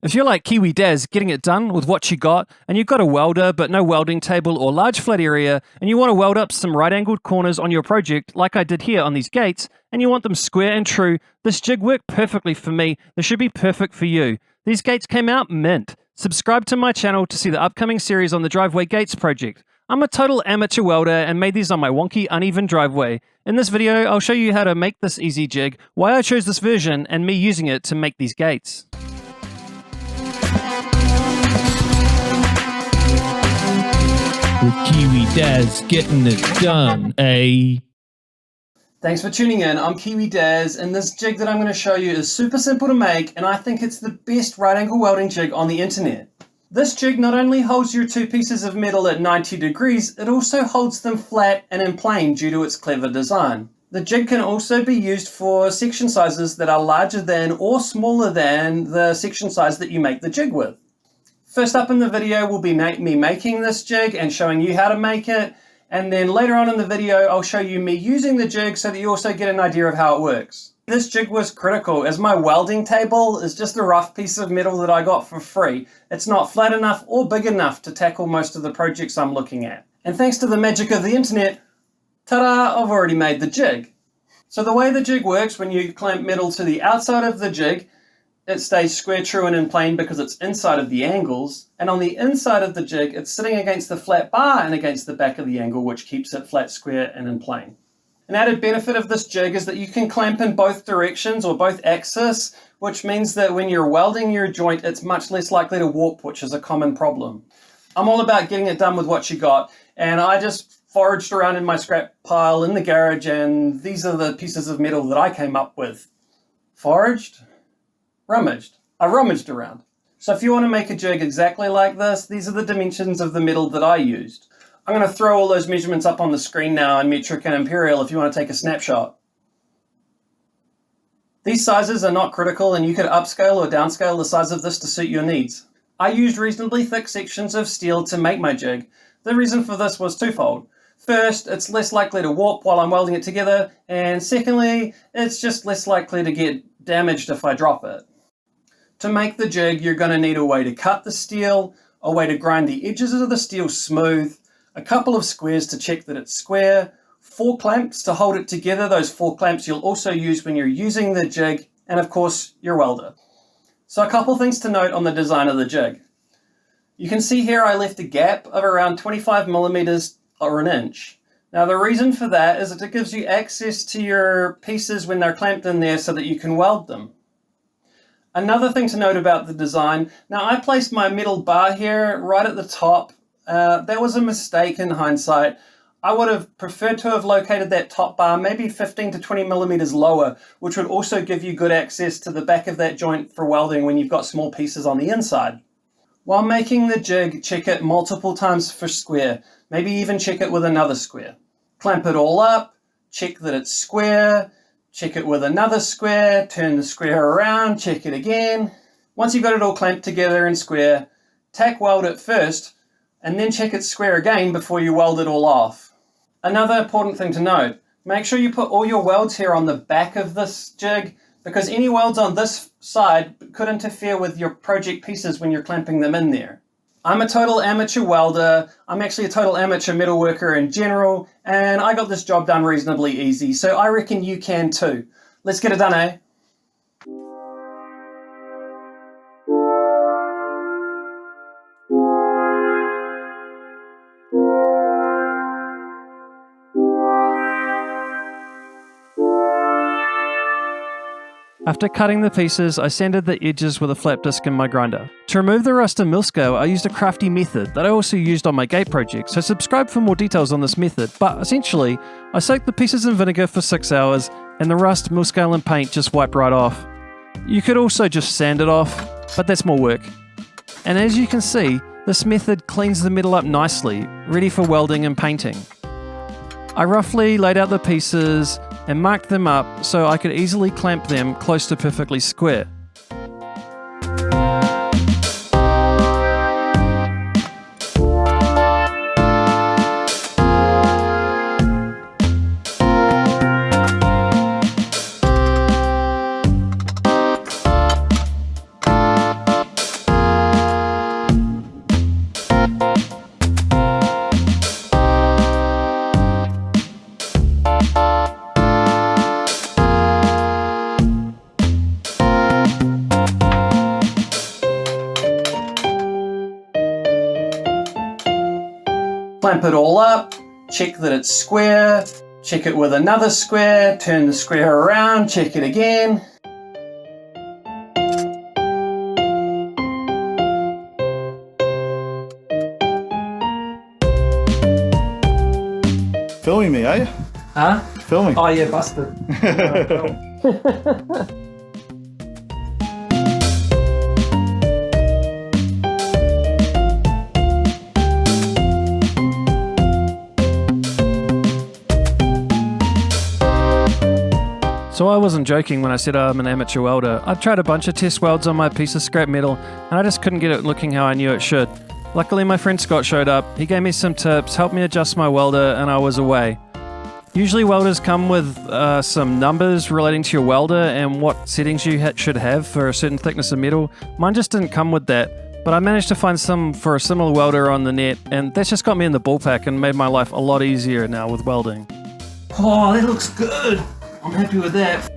If you're like Kiwi Dazz, getting it done with what you got, and you've got a welder but no welding table or large flat area, and you want to weld up some right-angled corners on your project like I did here on these gates, and you want them square and true, this jig worked perfectly for me. This should be perfect for you. These gates came out mint. Subscribe to my channel to see the upcoming series on the driveway gates project. I'm a total amateur welder and made these on my wonky, uneven driveway. In this video, I'll show you how to make this easy jig, why I chose this version, and me using it to make these gates. With Kiwi Dazz getting it done, eh? Thanks for tuning in. I'm Kiwi Dazz, and this jig that I'm going to show you is super simple to make, and I think it's the best right angle welding jig on the internet. This jig not only holds your two pieces of metal at 90 degrees, it also holds them flat and in plane due to its clever design. The jig can also be used for section sizes that are larger than or smaller than the section size that you make the jig with. First up in the video will be me making this jig and showing you how to make it, and then later on in the video I'll show you me using the jig so that you also get an idea of how it works. This jig was critical as my welding table is just a rough piece of metal that I got for free. It's not flat enough or big enough to tackle most of the projects I'm looking at. And thanks to the magic of the internet, ta-da, I've already made the jig. So the way the jig works, when you clamp metal to the outside of the jig, it stays square, true, and in plane because it's inside of the angles. And on the inside of the jig, it's sitting against the flat bar and against the back of the angle, which keeps it flat, square, and in plane. An added benefit of this jig is that you can clamp in both directions or both axes, which means that when you're welding your joint, it's much less likely to warp, which is a common problem. I'm all about getting it done with what you got, and I just foraged around in my scrap pile in the garage, and these are the pieces of metal that I came up with. Foraged? Rummaged. I rummaged around. So if you want to make a jig exactly like this, these are the dimensions of the metal that I used. I'm going to throw all those measurements up on the screen now in metric and imperial if you want to take a snapshot. These sizes are not critical, and you could upscale or downscale the size of this to suit your needs. I used reasonably thick sections of steel to make my jig. The reason for this was twofold. First, it's less likely to warp while I'm welding it together, and secondly, it's just less likely to get damaged if I drop it. To make the jig, you're going to need a way to cut the steel, a way to grind the edges of the steel smooth, a couple of squares to check that it's square, 4 clamps to hold it together. Those 4 clamps you'll also use when you're using the jig, and of course, your welder. So a couple things to note on the design of the jig. You can see here I left a gap of around 25 millimeters or an inch. Now the reason for that is that it gives you access to your pieces when they're clamped in there so that you can weld them. Another thing to note about the design, now I placed my metal bar here right at the top. That was a mistake in hindsight. I would have preferred to have located that top bar maybe 15 to 20 millimeters lower, which would also give you good access to the back of that joint for welding when you've got small pieces on the inside. While making the jig, check it multiple times for square, maybe even check it with another square. Clamp it all up, check that it's square, check it with another square, turn the square around, check it again. Once you've got it all clamped together and square, tack weld it first, and then check it square again before you weld it all off. Another important thing to note, make sure you put all your welds here on the back of this jig, because any welds on this side could interfere with your project pieces when you're clamping them in there. I'm a total amateur welder, I'm actually a total amateur metalworker in general, and I got this job done reasonably easy, so I reckon you can too. Let's get it done, eh? After cutting the pieces, I sanded the edges with a flat disc in my grinder. To remove the rust and mill scale, I used a crafty method that I also used on my gate project, so subscribe for more details on this method, but essentially, I soaked the pieces in vinegar for 6 hours, and the rust, mill scale and paint just wiped right off. You could also just sand it off, but that's more work. And as you can see, this method cleans the metal up nicely, ready for welding and painting. I roughly laid out the pieces and marked them up so I could easily clamp them close to perfectly square. clamp it all up, check that it's square, check it with another square, turn the square around, check it again. Filming me, are you? Huh? Filming. Oh yeah, busted. So I wasn't joking when I said I'm an amateur welder. I've tried a bunch of test welds on my piece of scrap metal, and I just couldn't get it looking how I knew it should. Luckily my friend Scott showed up, he gave me some tips, helped me adjust my welder, and I was away. Usually welders come with some numbers relating to your welder and what settings you should have for a certain thickness of metal. Mine just didn't come with that, but I managed to find some for a similar welder on the net, and that's just got me in the ballpark and made my life a lot easier now with welding. Oh, that looks good! I'm happy with that.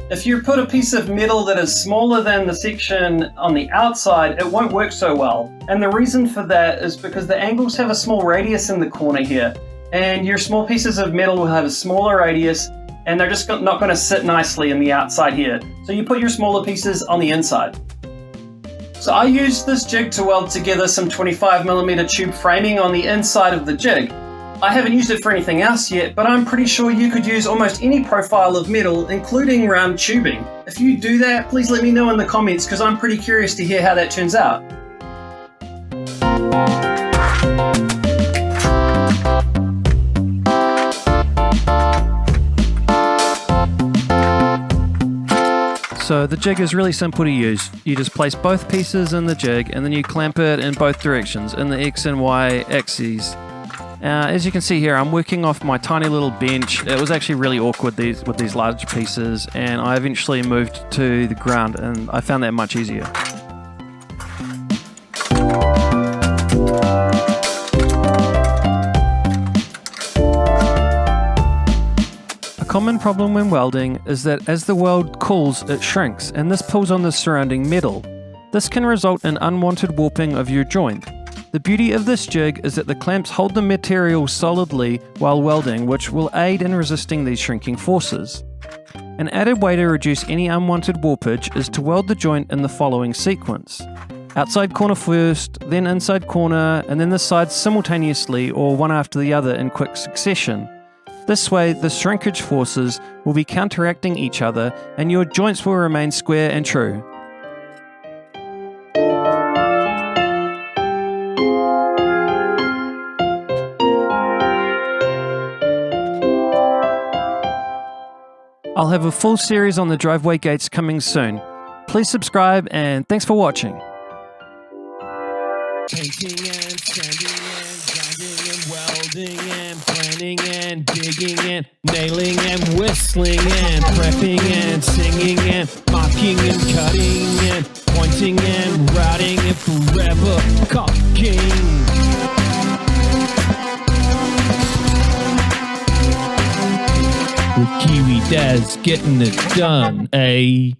If you put a piece of metal that is smaller than the section on the outside, it won't work so well. And the reason for that is because the angles have a small radius in the corner here. And your small pieces of metal will have a smaller radius, and they're just not going to sit nicely in the outside here. So you put your smaller pieces on the inside. So I used this jig to weld together some 25mm tube framing on the inside of the jig. I haven't used it for anything else yet, but I'm pretty sure you could use almost any profile of metal, including round tubing. If you do that, please let me know in the comments, because I'm pretty curious to hear how that turns out. So the jig is really simple to use. You just place both pieces in the jig, and then you clamp it in both directions, in the X and Y axes. As you can see here, I'm working off my tiny little bench. It was actually really awkward with these large pieces, and I eventually moved to the ground, and I found that much easier. A common problem when welding is that as the weld cools, it shrinks, and this pulls on the surrounding metal. This can result in unwanted warping of your joint. The beauty of this jig is that the clamps hold the material solidly while welding, which will aid in resisting these shrinking forces. An added way to reduce any unwanted warpage is to weld the joint in the following sequence. Outside corner first, then inside corner, and then the sides simultaneously or one after the other in quick succession. This way, the shrinkage forces will be counteracting each other and your joints will remain square and true. I'll have a full series on the driveway gates coming soon. Please subscribe, and thanks for watching. Painting and sanding and grinding and welding and planning and digging and nailing and whistling and prepping and singing and marking and cutting and pointing and routing and forever caulking. with Kiwi Dazz getting it done, eh?